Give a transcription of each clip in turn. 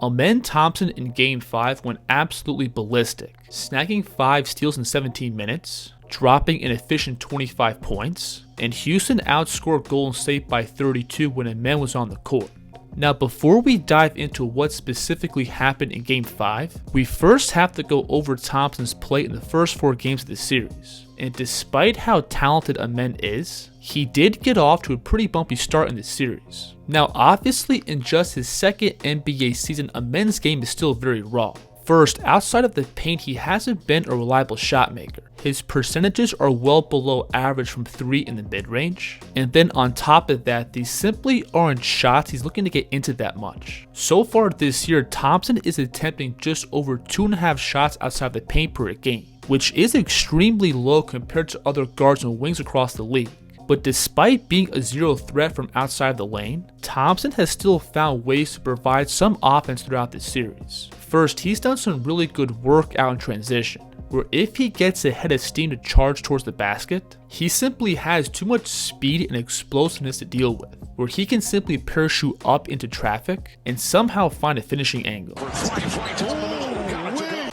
Amen Thompson in Game 5 went absolutely ballistic, snagging 5 steals in 17 minutes, dropping an efficient 25 points, and Houston outscored Golden State by 32 when Amen was on the court. Now before we dive into what specifically happened in Game 5, we first have to go over Thompson's play in the first 4 games of the series. And despite how talented Amen is, he did get off to a pretty bumpy start in the series. Now obviously in just his second NBA season, Amen's game is still very raw. First, outside of the paint, he hasn't been a reliable shot maker. His percentages are well below average from 3 in the mid-range. And then on top of that, these simply aren't shots he's looking to get into that much. So far this year, Thompson is attempting just over 2.5 shots outside the paint per game, which is extremely low compared to other guards and wings across the league. But despite being a zero threat from outside the lane, Thompson has still found ways to provide some offense throughout this series. First, he's done some really good work out in transition, where if he gets a head of steam to charge towards the basket, he simply has too much speed and explosiveness to deal with, where he can simply parachute up into traffic and somehow find a finishing angle.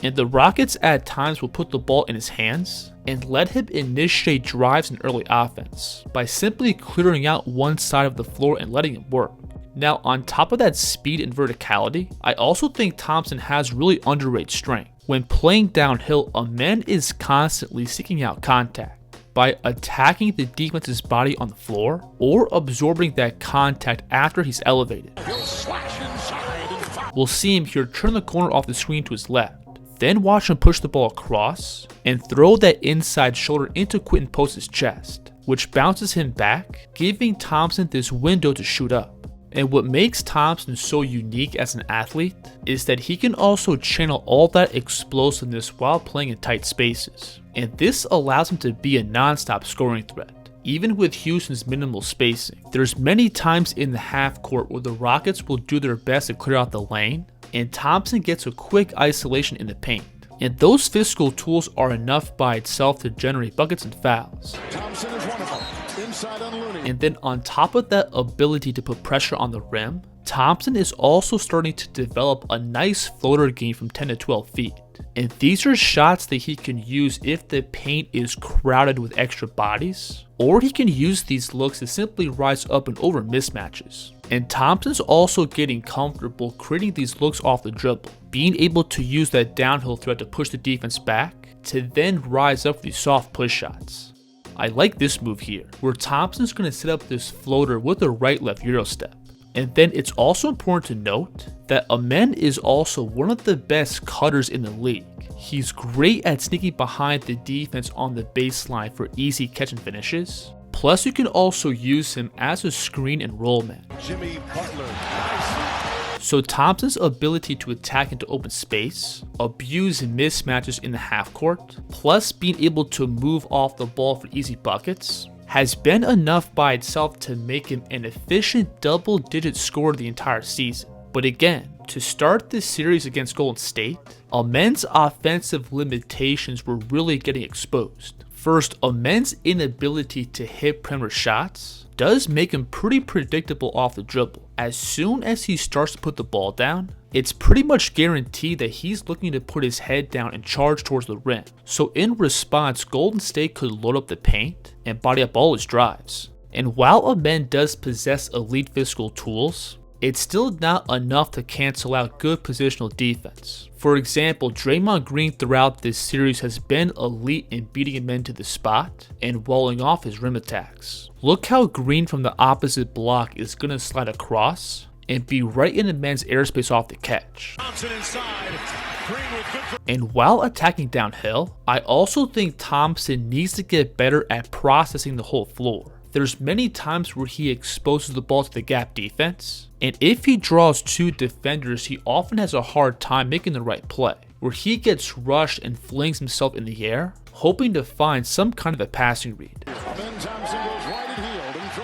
And the Rockets at times will put the ball in his hands and let him initiate drives in early offense by simply clearing out one side of the floor and letting him work. Now on top of that speed and verticality, I also think Thompson has really underrated strength. When playing downhill, Amen is constantly seeking out contact by attacking the defense's body on the floor or absorbing that contact after he's elevated. We'll see him here turn the corner off the screen to his left. Then watch him push the ball across and throw that inside shoulder into Quentin Post's chest, which bounces him back, giving Thompson this window to shoot up. And what makes Thompson so unique as an athlete is that he can also channel all that explosiveness while playing in tight spaces. And this allows him to be a non-stop scoring threat, even with Houston's minimal spacing. There's many times in the half court where the Rockets will do their best to clear out the lane, and Thompson gets a quick isolation in the paint. And those physical tools are enough by itself to generate buckets and fouls. Thompson is one of them. Inside on Looney. And then on top of that ability to put pressure on the rim, Thompson is also starting to develop a nice floater game from 10 to 12 feet. And these are shots that he can use if the paint is crowded with extra bodies, or he can use these looks to simply rise up and over mismatches. And Thompson's also getting comfortable creating these looks off the dribble, being able to use that downhill threat to push the defense back, to then rise up for these soft push shots. I like this move here, where Thompson's going to set up this floater with a right-left Euro step. And then it's also important to note that Amen is also one of the best cutters in the league. He's great at sneaking behind the defense on the baseline for easy catch and finishes. Plus, you can also use him as a screen and roll man. Jimmy Butler. So Thompson's ability to attack into open space, abuse mismatches in the half court, plus being able to move off the ball for easy buckets, has been enough by itself to make him an efficient double-digit scorer the entire season. But again, to start this series against Golden State, Amen's offensive limitations were really getting exposed. First, Amen's inability to hit perimeter shots does make him pretty predictable off the dribble. As soon as he starts to put the ball down, it's pretty much guaranteed that he's looking to put his head down and charge towards the rim. So in response, Golden State could load up the paint and body up all his drives. And while Amen does possess elite physical tools, it's still not enough to cancel out good positional defense. For example, Draymond Green throughout this series has been elite in beating Amen to the spot and walling off his rim attacks. Look how Green from the opposite block is going to slide across and be right in Amen's airspace off the catch. And while attacking downhill, I also think Thompson needs to get better at processing the whole floor. There's many times where he exposes the ball to the gap defense, and if he draws 2 defenders, he often has a hard time making the right play, where he gets rushed and flings himself in the air, hoping to find some kind of a passing read.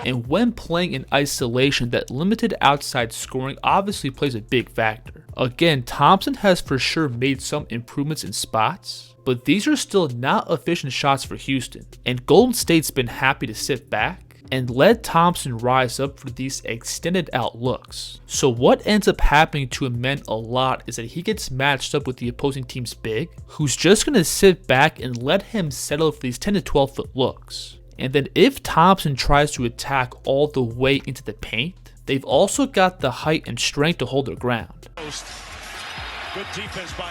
And when playing in isolation, that limited outside scoring obviously plays a big factor. Again, Thompson has for sure made some improvements in spots, but these are still not efficient shots for Houston, and Golden State's been happy to sit back and let Thompson rise up for these extended out looks. So what ends up happening to Amen a lot is that he gets matched up with the opposing team's big, who's just going to sit back and let him settle for these 10 to 12 foot looks. And then if Thompson tries to attack all the way into the paint, they've also got the height and strength to hold their ground.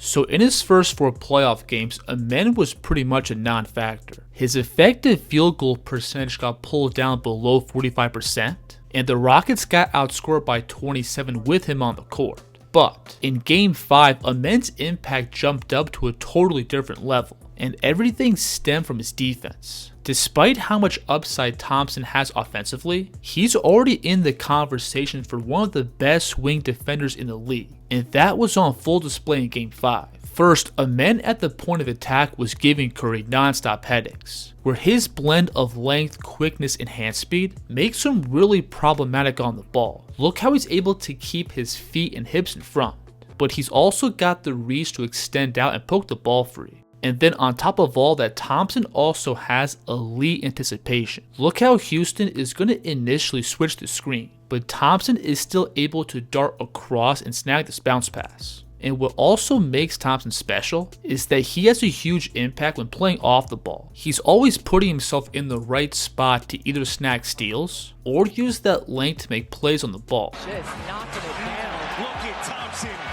So in his first 4 playoff games, Amen was pretty much a non-factor. His effective field goal percentage got pulled down below 45%, and the Rockets got outscored by 27 with him on the court. But in Game 5, Amen's impact jumped up to a totally different level, and everything stemmed from his defense. Despite how much upside Thompson has offensively, he's already in the conversation for one of the best wing defenders in the league, and that was on full display in Game 5. First, Amen at the point of attack was giving Curry non-stop headaches, where his blend of length, quickness, and hand speed makes him really problematic on the ball. Look how he's able to keep his feet and hips in front, but he's also got the reach to extend out and poke the ball free. And then on top of all that, Thompson also has elite anticipation. Look how Houston is going to initially switch the screen, but Thompson is still able to dart across and snag this bounce pass. And what also makes Thompson special is that he has a huge impact when playing off the ball. He's always putting himself in the right spot to either snag steals or use that length to make plays on the ball.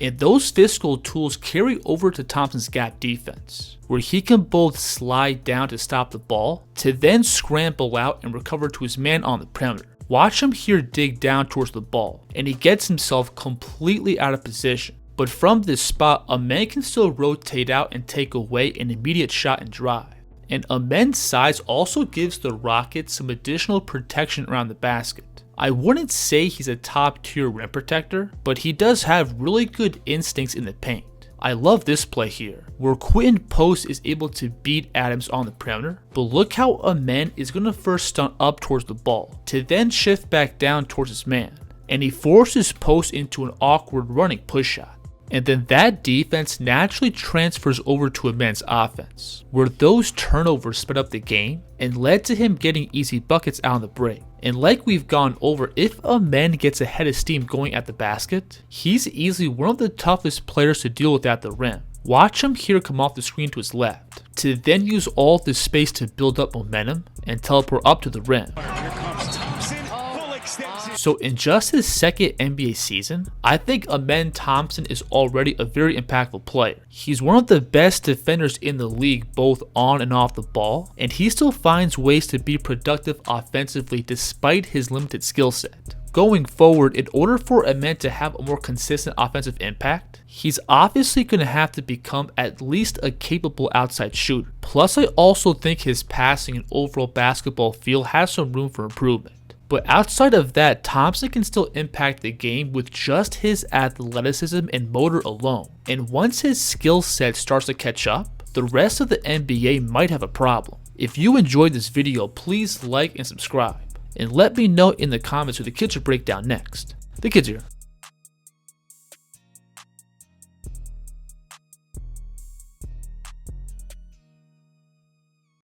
And those physical tools carry over to Thompson's gap defense, where he can both slide down to stop the ball, to then scramble out and recover to his man on the perimeter. Watch him here dig down towards the ball, and he gets himself completely out of position. But from this spot, Amen can still rotate out and take away an immediate shot and drive. And Amen's size also gives the Rockets some additional protection around the basket. I wouldn't say he's a top tier rim protector, but he does have really good instincts in the paint. I love this play here, where Quentin Post is able to beat Adams on the perimeter, but look how Amen is going to first stunt up towards the ball, to then shift back down towards his man, and he forces Post into an awkward running push shot. And then that defense naturally transfers over to Amen's offense, where those turnovers sped up the game and led to him getting easy buckets out on the break. And like we've gone over, if Amen gets a head of steam going at the basket, he's easily one of the toughest players to deal with at the rim. Watch him here come off the screen to his left, to then use all this space to build up momentum and teleport up to the rim. So in just his second NBA season, I think Amen Thompson is already a very impactful player. He's one of the best defenders in the league both on and off the ball, and he still finds ways to be productive offensively despite his limited skill set. Going forward, in order for Amen to have a more consistent offensive impact, he's obviously going to have to become at least a capable outside shooter. Plus, I also think his passing and overall basketball feel has some room for improvement. But outside of that, Thompson can still impact the game with just his athleticism and motor alone. And once his skill set starts to catch up, the rest of the NBA might have a problem. If you enjoyed this video, please like and subscribe. And let me know in the comments who the kids should break down next. The kids here.